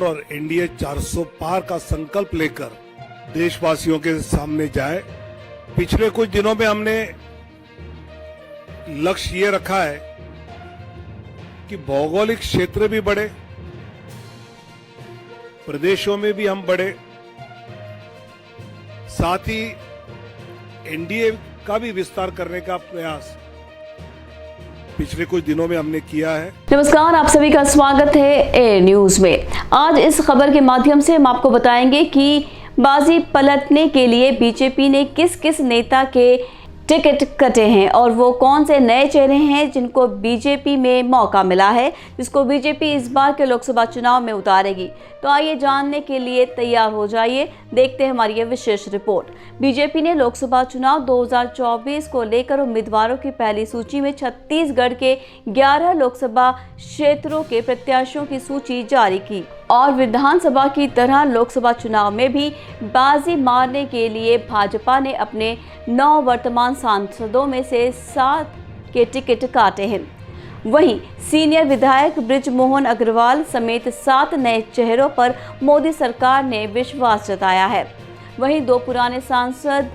और एनडीए 400 पार का संकल्प लेकर देशवासियों के सामने जाए। पिछले कुछ दिनों में हमने लक्ष्य ये रखा है कि भौगोलिक क्षेत्र भी बढ़े, प्रदेशों में भी हम बढ़े, साथ ही एनडीए का भी विस्तार करने का प्रयास पिछले कुछ दिनों में हमने किया है। नमस्कार, आप सभी का स्वागत है ए न्यूज में। आज इस खबर के माध्यम से हम आपको बताएंगे कि बाजी पलटने के लिए बीजेपी ने किस किस नेता के टिकट कटे हैं और वो कौन से नए चेहरे हैं जिनको बीजेपी में मौका मिला है, जिसको बीजेपी इस बार के लोकसभा चुनाव में उतारेगी। तो आइए जानने के लिए तैयार हो जाइए, देखते हैं हमारी ये विशेष रिपोर्ट। बीजेपी ने लोकसभा चुनाव 2024 को लेकर उम्मीदवारों की पहली सूची में छत्तीसगढ़ के 11 लोकसभा क्षेत्रों के प्रत्याशियों की सूची जारी की और विधानसभा की तरह लोकसभा चुनाव में भी बाजी मारने के लिए भाजपा ने अपने 9 वर्तमान सांसदों में से 7 के टिकट काटे हैं। वहीं सीनियर विधायक बृजमोहन अग्रवाल समेत 7 नए चेहरों पर मोदी सरकार ने विश्वास जताया है। वहीं 2 पुराने सांसद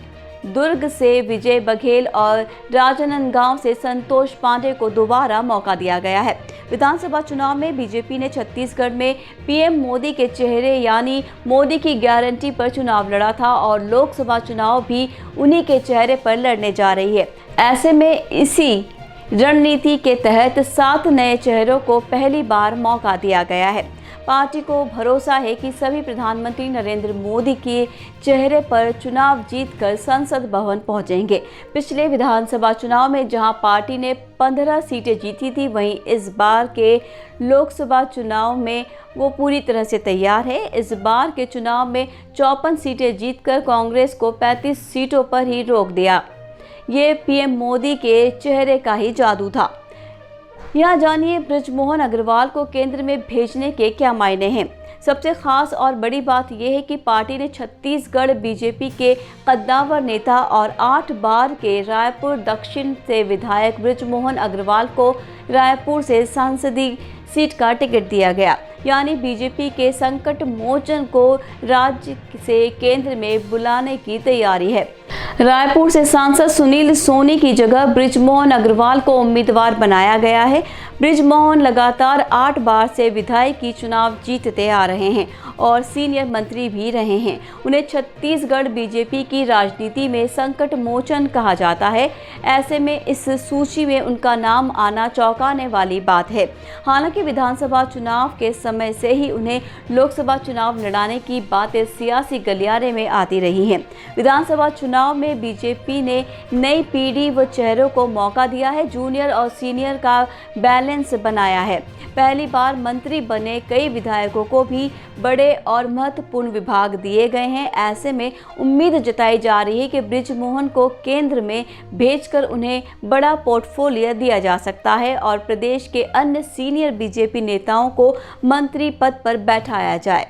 दुर्ग से विजय बघेल और राजनांदगांव से संतोष पांडे को दोबारा मौका दिया गया है। विधानसभा चुनाव में बीजेपी ने छत्तीसगढ़ में पीएम मोदी के चेहरे यानी मोदी की गारंटी पर चुनाव लड़ा था और लोकसभा चुनाव भी उन्हीं के चेहरे पर लड़ने जा रही है। ऐसे में इसी रणनीति के तहत 7 नए चेहरों को पहली बार मौका दिया गया है। पार्टी को भरोसा है कि सभी प्रधानमंत्री नरेंद्र मोदी के चेहरे पर चुनाव जीतकर संसद भवन पहुंचेंगे। पिछले विधानसभा चुनाव में जहां पार्टी ने 15 सीटें जीती थी, वहीं इस बार के लोकसभा चुनाव में वो पूरी तरह से तैयार है। इस बार के चुनाव में 54 सीटें जीतकर कांग्रेस को 35 सीटों पर ही रोक दिया। ये पीएम मोदी के चेहरे का ही जादू था। यहाँ जानिए बृजमोहन अग्रवाल को केंद्र में भेजने के क्या मायने हैं। सबसे खास और बड़ी बात यह है कि पार्टी ने छत्तीसगढ़ बीजेपी के कद्दावर नेता और 8 बार के रायपुर दक्षिण से विधायक बृजमोहन अग्रवाल को रायपुर से सांसदीय सीट का टिकट दिया गया। यानी बीजेपी के संकट मोचन को राज्य से केंद्र में बुलाने की तैयारी है। रायपुर से सांसद सुनील सोनी की जगह बृजमोहन अग्रवाल को उम्मीदवार बनाया गया है। बृजमोहन लगातार 8 बार से विधायकी चुनाव जीतते आ रहे हैं और सीनियर मंत्री भी रहे हैं। उन्हें छत्तीसगढ़ बीजेपी की राजनीति में संकट मोचन कहा जाता है। ऐसे में इस सूची में उनका नाम आना चौंकाने वाली बात है। हालांकि विधानसभा चुनाव के समय से ही उन्हें लोकसभा चुनाव लड़ाने की बातें सियासी गलियारे में आती रही हैं। विधानसभा चुनाव में बीजेपी ने नई पीढ़ी व चेहरों को मौका दिया है। जूनियर और सीनियर का बैलेंस बनाया है। पहली बार मंत्री बने कई विधायकों को भी बड़े और महत्वपूर्ण विभाग दिए गए हैं। ऐसे में उम्मीद जताई जा रही है कि बृजमोहन को केंद्र में भेजकर उन्हें बड़ा पोर्टफोलियो दिया जा सकता है और प्रदेश के अन्य सीनियर बीजेपी नेताओं को मंत्री पद पर बैठाया जाए।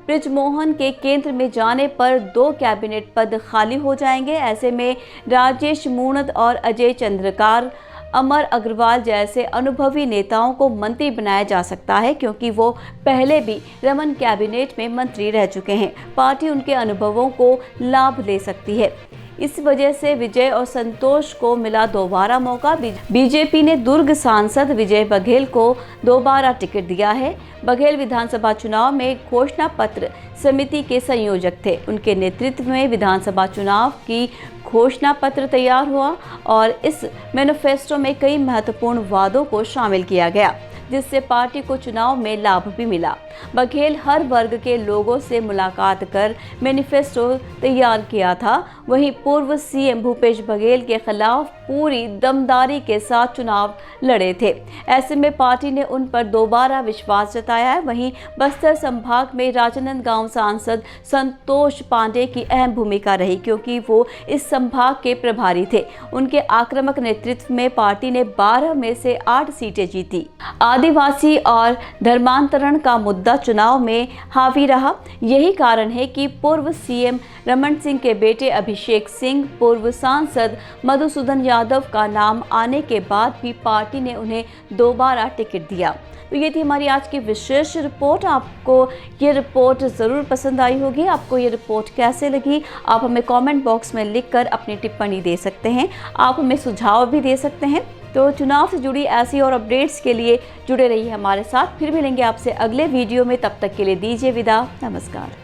बृजमोहन के केंद्र में जाने पर 2 कैबिनेट पद खाली हो जाएंगे। ऐसे में राजेश मूणत और अजय चंद्रकार अमर अग्रवाल जैसे अनुभवी नेताओं को मंत्री बनाया जा सकता है, क्योंकि वो पहले भी रमन कैबिनेट में मंत्री रह चुके हैं। पार्टी उनके अनुभवों को लाभ ले सकती है। इस वजह से विजय और संतोष को मिला दोबारा मौका। बीजेपी ने दुर्ग सांसद विजय बघेल को दोबारा टिकट दिया है। बघेल विधानसभा चुनाव में घोषणा पत्र समिति के संयोजक थे। उनके नेतृत्व में विधानसभा चुनाव की घोषणा पत्र तैयार हुआ और इस मैनिफेस्टो में कई महत्वपूर्ण वादों को शामिल किया गया, जिससे पार्टी को चुनाव में लाभ भी मिला। बघेल हर वर्ग के लोगों से मुलाकात कर मैनिफेस्टो तैयार किया था। वहीं पूर्व सीएम भूपेश बघेल के खिलाफ पूरी दमदारी के साथ चुनाव लड़े थे। ऐसे में पार्टी ने उन पर दोबारा विश्वास जताया है। वहीं बस्तर संभाग में राजनांदगांव सांसद संतोष पांडे की अहम भूमिका रही, क्योंकि वो इस संभाग के प्रभारी थे। उनके आक्रामक नेतृत्व में पार्टी ने 12 में से 8 सीटें जीती। आदिवासी और धर्मांतरण का मुद्दा मुद्दा चुनाव में हावी रहा। यही कारण है कि पूर्व सीएम रमन सिंह के बेटे अभिषेक सिंह, पूर्व सांसद मधुसूदन यादव का नाम आने के बाद भी पार्टी ने उन्हें दोबारा टिकट दिया। तो ये थी हमारी आज की विशेष रिपोर्ट। आपको ये रिपोर्ट ज़रूर पसंद आई होगी। आपको ये रिपोर्ट कैसे लगी, आप हमें कमेंट बॉक्स में लिखकर अपनी टिप्पणी दे सकते हैं। आप हमें सुझाव भी दे सकते हैं। तो चुनाव से जुड़ी ऐसी और अपडेट्स के लिए जुड़े रहिए हमारे साथ। फिर मिलेंगे आपसे अगले वीडियो में, तब तक के लिए दीजिए विदा। नमस्कार।